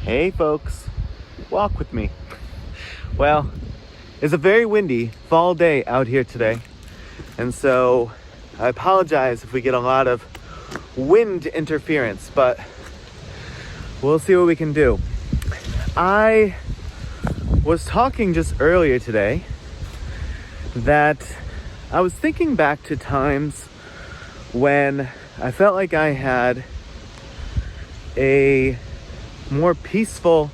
Hey folks, walk with me. Well, it's a very windy fall day out here today, and so I apologize if we get a lot of wind interference, but we'll see what we can do. I was talking just earlier today that I was thinking back to times when I felt like I had a more peaceful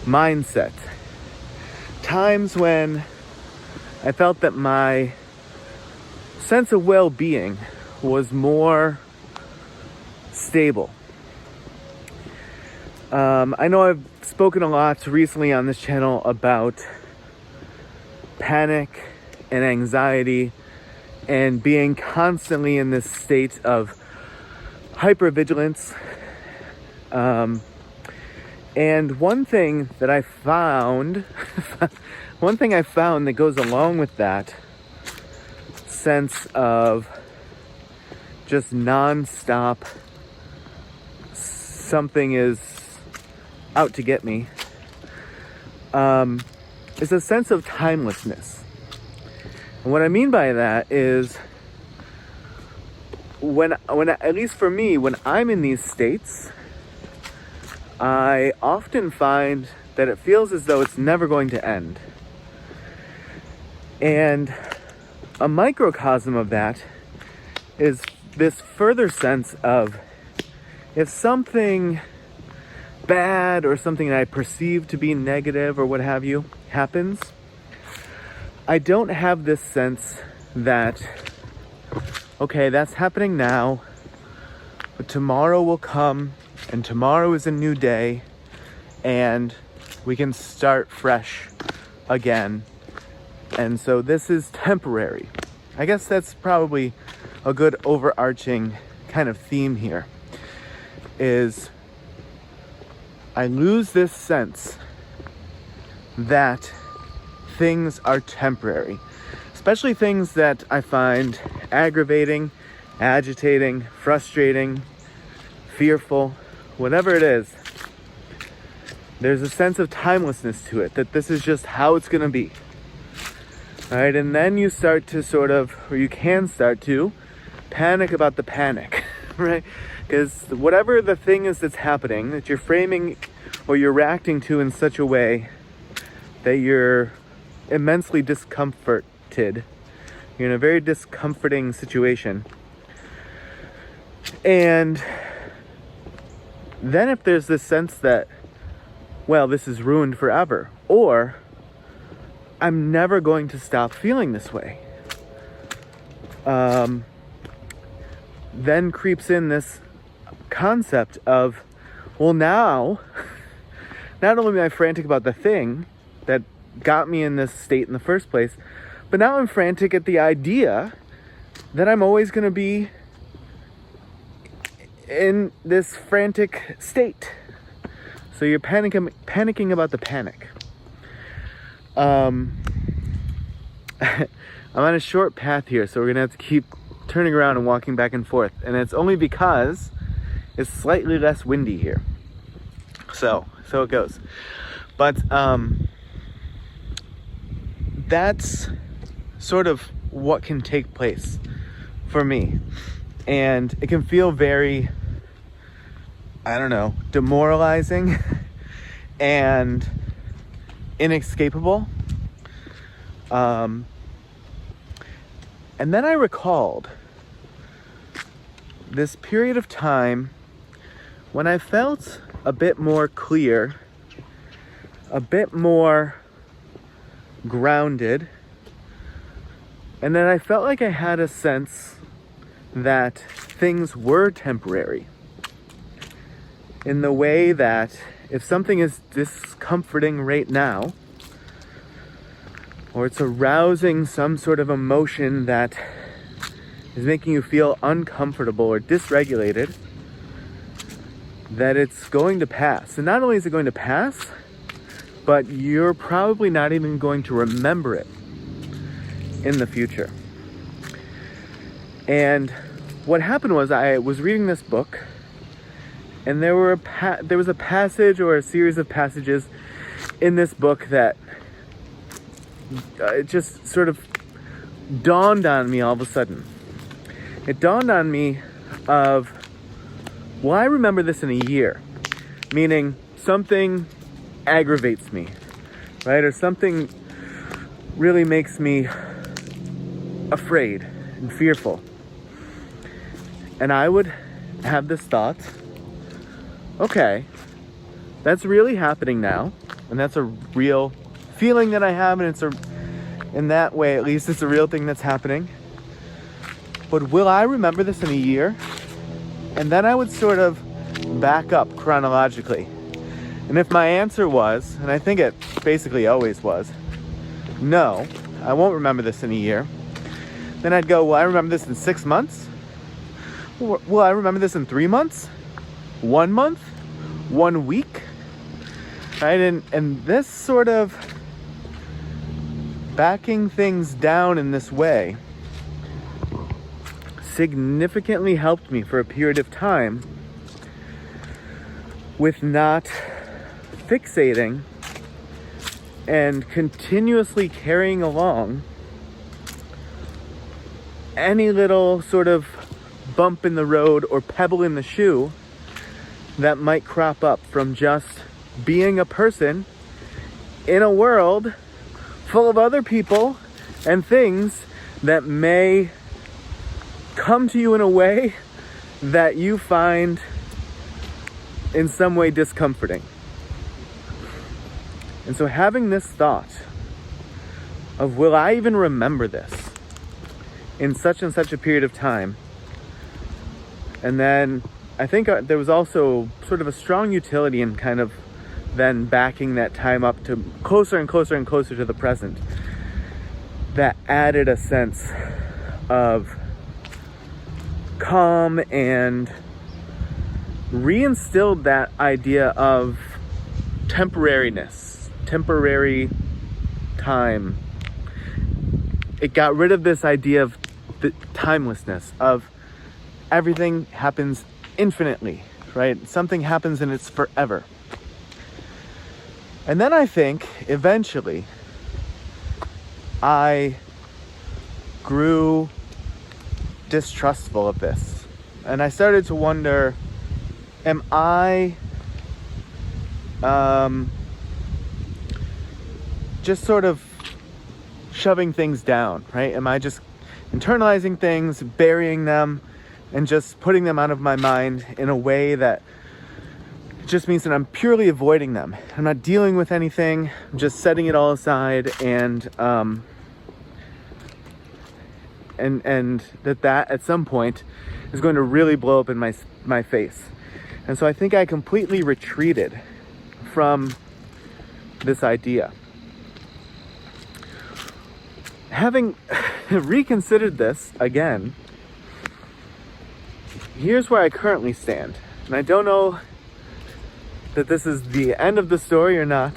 mindset. Times when I felt that my sense of well-being was more stable. I know I've spoken a lot recently on this channel about panic and anxiety and being constantly in this state of hypervigilance. And one thing I found that goes along with that sense of just nonstop, something is out to get me, is a sense of timelessness. And what I mean by that is when at least for me, when I'm in these states, I often find that it feels as though it's never going to end. And a microcosm of that is this further sense of if something bad or something that I perceive to be negative or what have you happens, I don't have this sense that, okay, that's happening now, but tomorrow will come. And tomorrow is a new day, and we can start fresh again. And so this is temporary. I guess that's probably a good overarching kind of theme here, is I lose this sense that things are temporary, especially things that I find aggravating, agitating, frustrating, fearful. Whatever it is, there's a sense of timelessness to it, that this is just how it's going to be. All right, and then you start to you can start to panic about the panic, right? Because whatever the thing is that's happening, that you're framing or you're reacting to in such a way that you're immensely discomforted, you're in a very discomforting situation. And then if there's this sense that, well, this is ruined forever, or I'm never going to stop feeling this way, then creeps in this concept of, well, now, not only am I frantic about the thing that got me in this state in the first place, but now I'm frantic at the idea that I'm always going to be in this frantic state. So you're panicking about the panic. I'm on a short path here, so we're gonna have to keep turning around and walking back and forth, and it's only because it's slightly less windy here. So it goes. But that's sort of what can take place for me, and it can feel very, I don't know, demoralizing and inescapable. And then I recalled this period of time when I felt a bit more clear, a bit more grounded, and then I felt like I had a sense that things were temporary. In the way that if something is discomforting right now, or it's arousing some sort of emotion that is making you feel uncomfortable or dysregulated, that it's going to pass. And not only is it going to pass, but you're probably not even going to remember it in the future. And what happened was I was reading this book, And there was a passage or a series of passages in this book that it just sort of dawned on me all of a sudden. It dawned on me of, well, I remember this in a year. Meaning something aggravates me, right? Or something really makes me afraid and fearful. And I would have this thought, okay, that's really happening now. And that's a real feeling that I have. And in that way, at least, it's a real thing that's happening. But will I remember this in a year? And then I would sort of back up chronologically. And if my answer was, and I think it basically always was, no, I won't remember this in a year, then I'd go, well, I remember this in 6 months? Will I remember this in 3 months? 1 month? 1 week? Right? And this sort of backing things down in this way significantly helped me for a period of time with not fixating and continuously carrying along any little sort of bump in the road or pebble in the shoe that might crop up from just being a person in a world full of other people and things that may come to you in a way that you find in some way discomforting. And so having this thought of, will I even remember this in such and such a period of time? And then I think there was also sort of a strong utility in kind of then backing that time up to closer and closer and closer to the present. That added a sense of calm and reinstilled that idea of temporariness, temporary time. It got rid of this idea of the timelessness, of everything happens infinitely, right? Something happens and it's forever. And then I think eventually I grew distrustful of this. And I started to wonder, am I just sort of shoving things down, right? Am I just internalizing things, burying them, and just putting them out of my mind in a way that just means that I'm purely avoiding them? I'm not dealing with anything. I'm just setting it all aside, and that at some point is going to really blow up in my face. And so I think I completely retreated from this idea. Having reconsidered this again, here's where I currently stand. And I don't know that this is the end of the story or not,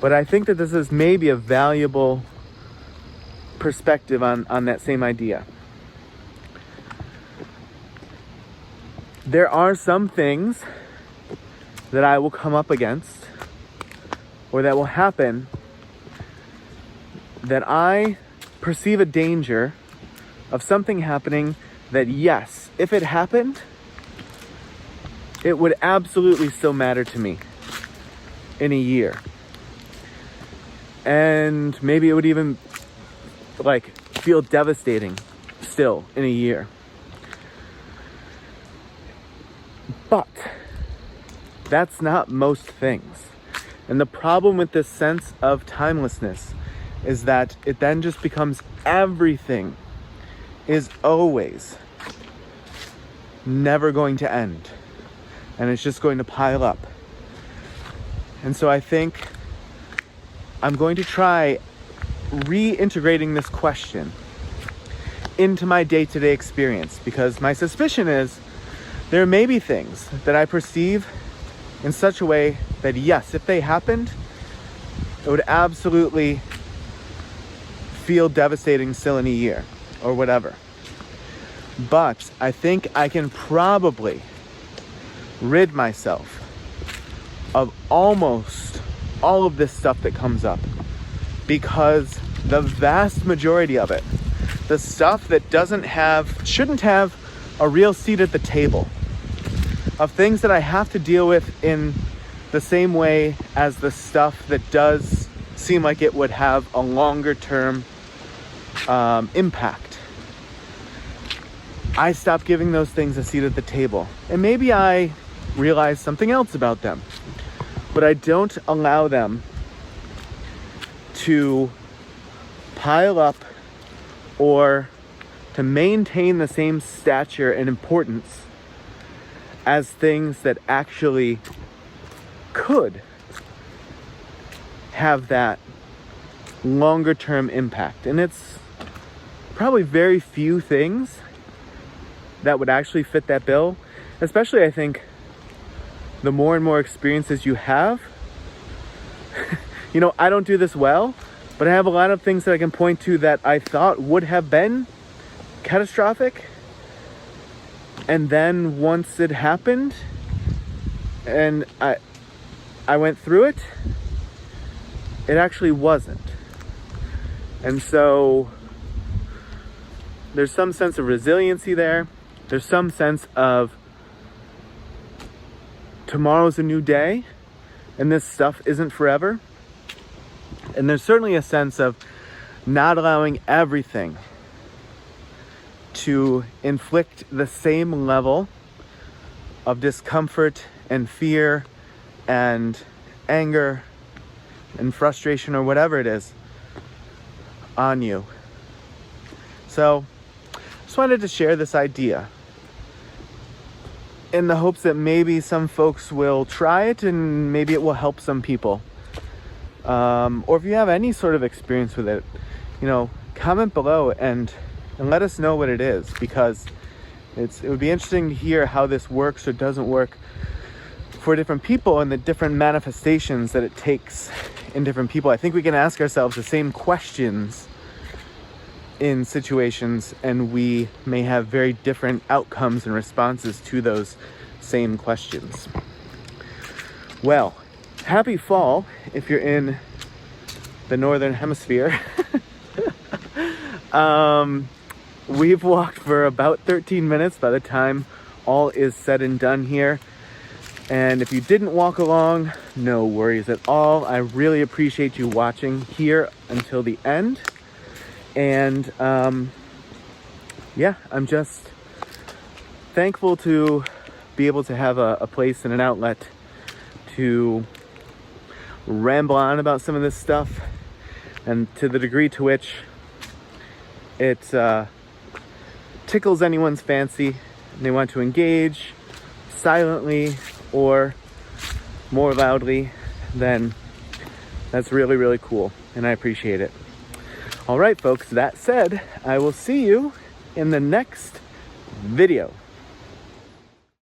but I think that this is maybe a valuable perspective on that same idea. There are some things that I will come up against or that will happen that I perceive a danger of something happening that, yes, if it happened, it would absolutely still matter to me in a year. And maybe it would even feel devastating still in a year. But that's not most things. And the problem with this sense of timelessness is that it then just becomes everything is always never going to end. And it's just going to pile up. And so I think I'm going to try reintegrating this question into my day-to-day experience, because my suspicion is there may be things that I perceive in such a way that, yes, if they happened, it would absolutely feel devastating still in a year or whatever. But I think I can probably rid myself of almost all of this stuff that comes up, because the vast majority of it, the stuff that shouldn't have a real seat at the table, of things that I have to deal with in the same way as the stuff that does seem like it would have a longer term impact, I stopped giving those things a seat at the table. And maybe I realize something else about them, but I don't allow them to pile up or to maintain the same stature and importance as things that actually could have that longer term impact. And it's probably very few things that would actually fit that bill, especially I think the more and more experiences you have. I don't do this well, but I have a lot of things that I can point to that I thought would have been catastrophic, and then once it happened and I went through it, it actually wasn't. And so there's some sense of resiliency there. There's some sense of tomorrow's a new day and this stuff isn't forever. And there's certainly a sense of not allowing everything to inflict the same level of discomfort and fear and anger and frustration or whatever it is on you. So just wanted to share this idea in the hopes that maybe some folks will try it and maybe it will help some people. Or if you have any sort of experience with it, comment below and let us know what it is, because it would be interesting to hear how this works or doesn't work for different people and the different manifestations that it takes in different people. I think we can ask ourselves the same questions in situations, and we may have very different outcomes and responses to those same questions. Well, happy fall if you're in the northern hemisphere. We've walked for about 13 minutes by the time all is said and done here. And if you didn't walk along, no worries at all. I really appreciate you watching here until the end. And I'm just thankful to be able to have a place and an outlet to ramble on about some of this stuff, and to the degree to which it tickles anyone's fancy and they want to engage silently or more loudly, then that's really, really cool, and I appreciate it. All right, folks, that said, I will see you in the next video.